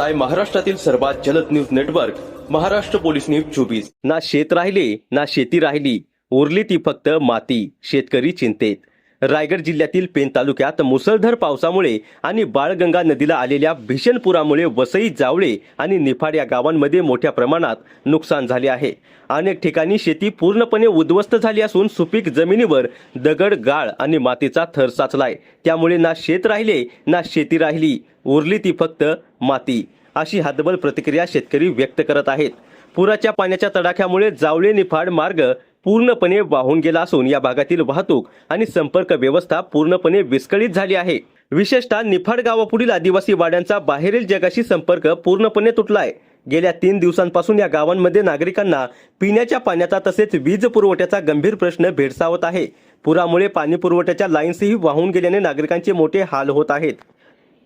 पाहताय महाराष्ट्रातील सर्वात जलद news network Maharashtra police news 24। ना शेत राहिले ना शेती राहिली, उरली ती फक्त माती, शेतकरी चिंतेत। रायगड जिल्ह्यातील पेन तालुक्यात मुसळधार पावसामुळे आणि बाळगंगा नदीला आलेल्या भीषण पुरामुळे वसई, जावळे आणि निफाड या गावांमध्ये मोठ्या प्रमाणात नुकसान झाले आहे। अनेक ठिकाणी शेती पूर्णपणे उद्ध्वस्त झाली असून सुपीक जमिनीवर दगड, गाळ आणि मातीचा थर साचलाय। त्यामुळे ना शेत राहिले ना शेती राहिली, उरली ती फक्त माती, अशी हतबल प्रतिक्रिया शेतकरी व्यक्त करत आहेत। पुराच्या पाण्याच्या तडाख्यामुळे जावळे निफाड मार्ग पूर्णपणे वाहून गेला असून या भागातील वाहतूक आणि संपर्क व्यवस्था पूर्णपणे विस्कळीत झाली आहे। विशेषतः निफाड गावापुढील आदिवासी वाड्यांचा बाहेरील जगाशी संपर्क पूर्णपणे तुटलाय। गेल्या 3 दिवसांपासून या गावांमध्ये नागरिकांना पिण्याच्या पाण्याचा तसेच वीज पुरवठ्याचा गंभीर प्रश्न भेडसावत आहे। पुरामुळे पाणी पुरवठ्याच्या लाईन्सही वाहून गेल्याने नागरिकांचे मोठे हाल होत आहेत।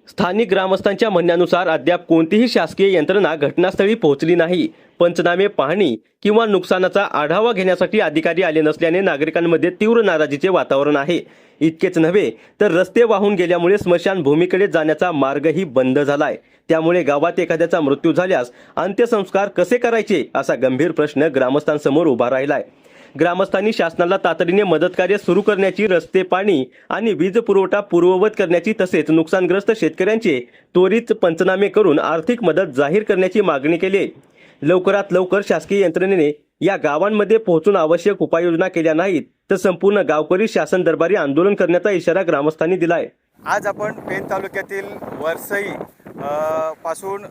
स्थानिक ग्रामस्थांच्या म्हणण्यानुसार अद्याप कोणतीही शासकीय यंत्रणा घटनास्थळी पोहोचली नाही। पंचनामे, पाहणी किंवा नुकसानाचा आढावा घेण्यासाठी अधिकारी आले नसल्याने नागरिकांमध्ये तीव्र नाराजीचे वातावरण आहे। इतकेच नव्हे तर रस्ते वाहून गेल्यामुळे स्मशानभूमीकडे जाण्याचा मार्गही बंद झालाय। त्यामुळे गावात एखाद्याचा मृत्यू झाल्यास अंत्यसंस्कार कसे करायचे असा गंभीर प्रश्न ग्रामस्थांसमोर उभा राहिलाय। ग्रामस्थांनी शासनाला तातडीने मदत कार्य सुरू करण्याची, रस्ते, पाणी आणि वीज पुरवठा पूर्ववत करण्याची तसेच नुकसानग्रस्त शेतकऱ्यांचे त्वरित पंचनामे करून आर्थिक मदत जाहीर करण्याची मागणी केली आहे। लवकरात लवकर शासकीय यंत्रणेने या गावांमध्ये पोहोचून आवश्यक उपाययोजना केल्या नाहीत तर संपूर्ण गावकरी शासन दरबारी आंदोलन करण्याचा इशारा ग्रामस्थांनी दिलाय। आज आपण पेन तालुक्यातील वरसई पासून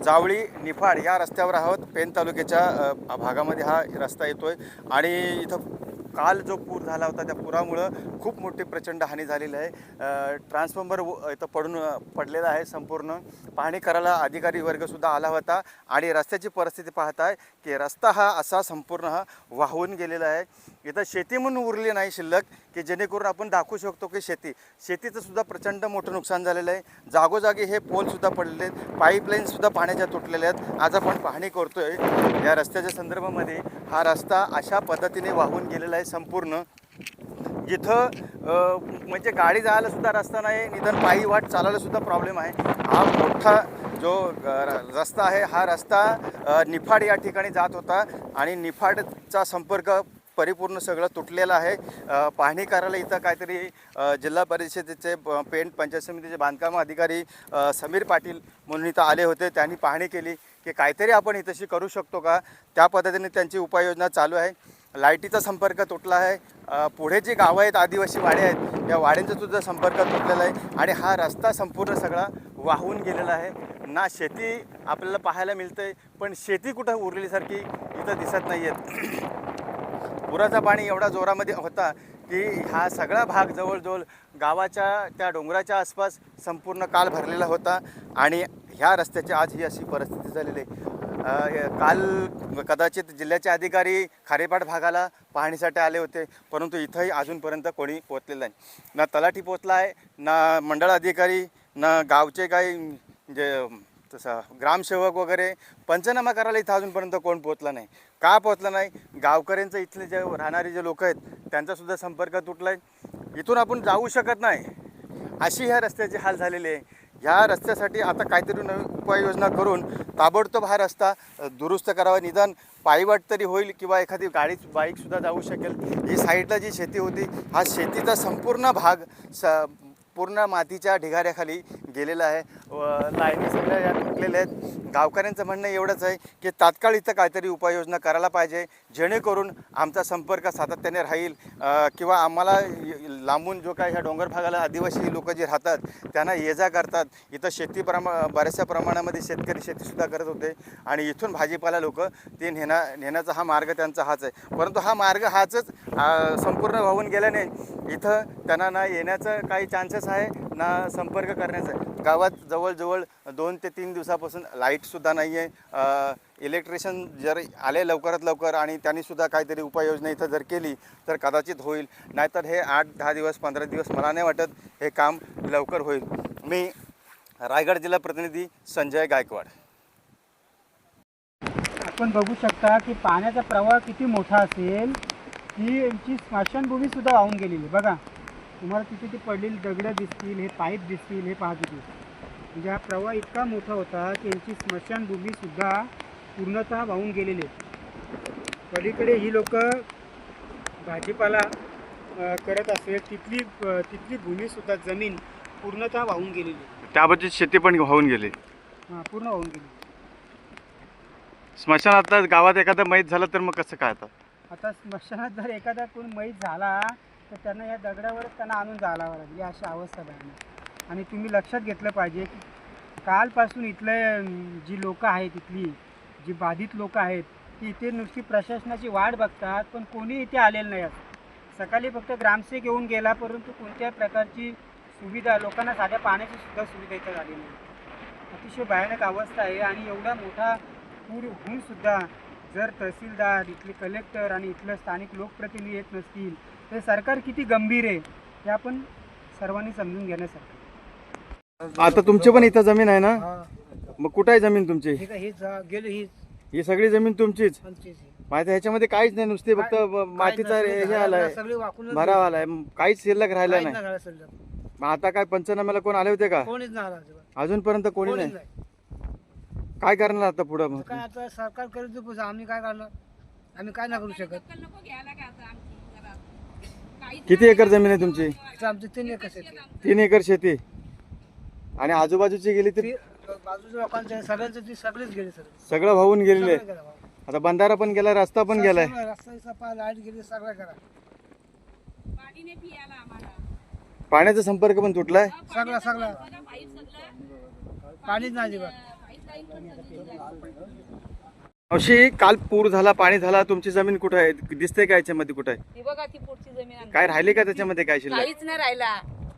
जावळी, निफाड या रस्त्यावर आहोत। पेन तालुक्याच्या भागामध्ये हा रस्ता येतोय आणि इथं काल जो पूर झाला होता त्या पुरामुळे खूप मोठी प्रचंड हानी झालेली आहे। ट्रान्सफॉर्मर इथं पडलेला आहे। संपूर्ण पाहणी करायला अधिकारी वर्गसुद्धा आला होता आणि रस्त्याची परिस्थिती पाहताय की रस्ता हा असा संपूर्ण वाहून गेलेला आहे। इथं शेती म्हणून उरली नाही शिल्लक की जेणेकरून आपण दाखवू शकतो की शेतीचं सुद्धा प्रचंड मोठं नुकसान झालेलं आहे। जागोजागी हे पोलसुद्धा पडलेले आहेत, पाईपलाईनसुद्धा पाण्याच्या तुटलेल्या आहेत। आज आपण पाहणी करतोय या रस्त्याच्या संदर्भामध्ये। हा रस्ता अशा पद्धतीने वाहून गेलेला आहे संपूर्ण, जिथं म्हणजे गाडी जायला सुद्धा रस्ता नाही, निदान पायी वाट चालायला सुद्धा प्रॉब्लेम आहे। हा मोठा जो रस्ता आहे हा रस्ता निफाड या ठिकाणी जात होता आणि निफाडचा संपर्क परिपूर्ण सगळं तुटलेलं आहे। पाहणी करायला इथं काहीतरी जिल्हा परिषदेचे पेन पंचायत समितीचे बांधकाम अधिकारी समीर पाटील म्हणून इथं आले होते। त्यांनी पाहणी केली की काहीतरी आपण इथंशी करू शकतो का, त्या पद्धतीने त्यांची उपाययोजना चालू आहे। लाईटीचा संपर्क तुटला आहे। पुढे जी गावं आहेत, आदिवासी वाडे आहेत, या वाड्यांचा सुद्धा संपर्क तुटलेला आहे आणि हा रस्ता संपूर्ण सगळा वाहून गेलेला आहे। ना शेती आपल्याला पाहायला मिळते, पण शेती कुठं उरलेल्यासारखी इथं दिसत नाही आहेत। पुराचा पाणी एवढा जोरामध्ये होता की हा सगळा भाग जवळजवळ गावाच्या त्या डोंगराच्या आसपास संपूर्ण काल भरलेला होता आणि ह्या रस्त्याची आज ही अशी परिस्थिती झालेली आहे। काल कदाचित जिल्ह्याचे अधिकारी खारेपाट भागाला पाहणीसाठी आले होते, परंतु इथंही अजूनपर्यंत कोणी पोहोचलेलं नाही। ना तलाठी पोहोचला आहे, ना मंडळ अधिकारी, ना गावचे काही जे तसं ग्रामसेवक वगैरे पंचनामा करायला इथं अजूनपर्यंत कोण पोहोचला नाही। का पोहोचला नाही? गावकऱ्यांचं इथले जे राहणारे जे लोक आहेत त्यांचासुद्धा संपर्क तुटला आहे। इथून आपण जाऊ शकत नाही, अशी ह्या रस्त्याचे हाल झालेले आहे। ह्या रस्त्यासाठी आता काहीतरी नवीन उपाययोजना करून ताबडतोब हा रस्ता दुरुस्त करावा, निदान पायवाट तरी होईल किंवा एखादी बाईकसुद्धा जाऊ शकेल। ही साईडला जी शेती होती, हा शेतीचा संपूर्ण भाग पूर्ण मातीच्या ढिगाऱ्याखाली गेलेला आहे। लाईनी सगळ्या या तुटलेल्या आहेत। गावकऱ्यांचं म्हणणं एवढंच आहे की तात्काळ इथं काहीतरी उपाययोजना करायला पाहिजे, जेणेकरून आमचा संपर्क सातत्याने राहील किंवा आम्हाला लांबून जो काही ह्या डोंगर भागाला आदिवासी लोक जे राहतात त्यांना ये जा करतात। इथं बऱ्याचशा प्रमाणामध्ये शेतकरी शेतीसुद्धा करत होते आणि इथून भाजीपाला लोक ते नेण्याचा हा मार्ग त्यांचा हाच आहे। परंतु हा मार्ग हाचच संपूर्ण वाहून गेल्याने इथं त्यांना ना येण्याचं काही चान्सेस आहे ना संपर्क करण्याचा आहे। गावात जवळजवळ 2 ते 3 दिवसापासून लाईटसुद्धा नाही आहे। इलेक्ट्रिशियन जर आले लवकरात लवकर आणि त्यांनीसुद्धा काहीतरी उपाययोजना इथं जर केली तर कदाचित होईल, नाहीतर हे 8-10 दिवस 15 दिवस मला नाही वाटत हे काम लवकर होईल। मी रायगड जिल्हा प्रतिनिधी संजय गायकवाड। आपण बघू शकता की पाण्याचा प्रवाह किती मोठा असेल की यांची स्मशानभूमीसुद्धा वाहून गेलेली। बघा, तुम्हाला तिथे ती पडलेली दगडं दिसतील, हे पाईप दिसतील, हे पहा किती म्हणजे हा प्रवाह इतका मोठा होता की यांची स्मशानभूमीसुद्धा पूर्णतः वाहून गेलेली आहे. पलीकडे ही लोक भाजीपाला करत असेल तिथली भूमीसुद्धा जमीन पूर्णतः वाहून गेलेली आहे. त्याबाबतीत शेती पण वाहून गेली. पूर्ण वाहून गेली. स्मशानात गावात एखादा मैत झालं तर मग कसं काय आता स्मशानात जर एखादा कोण मैत झाला तर त्यांना या दगडावरच त्यांना आणून जाळावं लागेल, अशी अवस्था भयानक. आणि तुम्ही लक्षात घेतलं पाहिजे की कालपासून इथले जी लोकं आहेत, इथली जी बाधित लोकं आहेत ती इथे नुसती प्रशासनाची वाट बघतात, पण कोणी इथे आलेलं नाही. सकाळी फक्त ग्रामसेवक येऊन गेला, परंतु कोणत्या प्रकारची सुविधा लोकांना साध्या पाण्याची सुद्धा सुविधा इथं झाली नाही. अतिशय भयानक अवस्था आहे. आणि एवढा मोठा पूर होऊन सुद्धा जर तहसीलदार, इथले कलेक्टर आणि इथलं स्थानिक लोकप्रतिनिधी येत नसतील तर सरकार किती गंभीर आहे हे आपण सर्वांनी समजून घेण्यासारखं. आता तुमची पण इथं जमीन आहे ना, मग कुठं आहे जमीन तुमची? ही सगळी जमीन तुमचीच माहिती. ह्याच्यामध्ये काहीच नाही, नुसते फक्त मातीचा हे आलाय, भराव आलाय, काहीच शिल्लक राहिला नाही. मग आता काय पंचनाम्याला कोण आले होते का? अजूनपर्यंत कोणी नाही. काय करणार आता पुढं? मग काय आता सरकार करेल, आम्ही काय करणार? आम्ही काय नाही करू शकत. किती एकर जमीन आहे तुमची? आमची 3 एकर शेती. 3 एकर शेती. आणि आजूबाजूची गेली तर बाजूच्या लोकांचे सगळ्यांचे ती सगळीच गेली. सगळं वाहून गेलेले. आता बंधारा पण गेला, रस्ता पण गेलाय, रस्ता लाईट गेली, सगळं करा. पाण्याचा संपर्क पण तुटलाय. सगळं पाणीच नाही अजिबात. अशी काल पूर झाला, पाणी झाला, तुमची जमीन कुठं आहे? दिसते का याच्यामध्ये कुठं आहे? ही बघा ती पुढची जमीन आमची. काय राहिले का त्याच्यामध्ये? काय शिल्लक? काहीच नाही राहिला,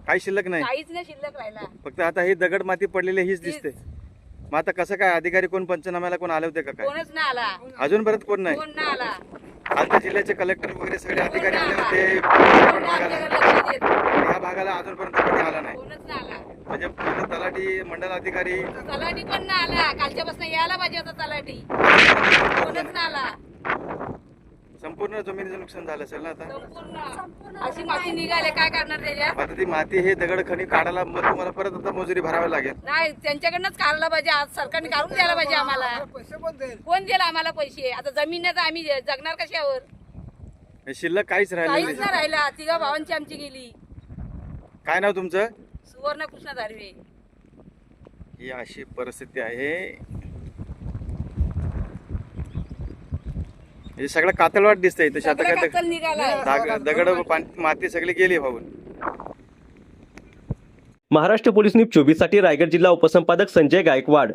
काही शिल्लक नाही. काहीच नाही शिल्लक राहिला. फक्त आता हे दगड माती पडलेले हीच दिसते. मग आता कसं काय? अधिकारी कोण पंचनाम्याला कोण आले होते का काय? कोणच नाही आला, अजूनपर्यंत कोण नाही. कोण नाही आला. आता जिल्ह्याचे कलेक्टर वगैरे सगळे अधिकारी आले होते कोण नाही आमच्याकडे लक्ष देत. ह्या भागाला अजूनपर्यंत कोणी आला नाही. कोणच नाही आला. म्हणजे इथं तलाठी, मंडल अधिकारी तलाठी पण नाही आला. कालच्यापासून यायला पाहिजे होता तलाठी, कोणच नाही आला. संपूर्ण जमिनीचं नुकसान झालं असेल ना आता. संपूर्ण अशी माती निघाले, काय करणार त्याच्यात? आता ती माती हे दगड खणी काढायला मग तुम्हाला परत आता मजुरी भरावी लागेल. नाही, त्यांच्याकडनंच काढला पाहिजे. आज सरकारने काढून द्यायला पाहिजे आम्हाला. कोण देईल आम्हाला पैसे? आता जमिनीचं आम्ही जगणार कशावर? हे शिल्लक काहीच राहिलं काहीच नाही. नाही राहिला. 3 भावांची आमची गेली. काय नाव तुमचं? सुवर्ण कृष्ण धारवे. ही अशी परिस्थिती आहे. हे सगळं कातळवाट दिसतंय. तशी आता सगळं काय कत्तल निघाला. दगड माती सगळी गेली वाहून. महाराष्ट्र पोलीस न्यूज 24 साठी रायगड जिल्हा उपसंपादक संजय गायकवाड.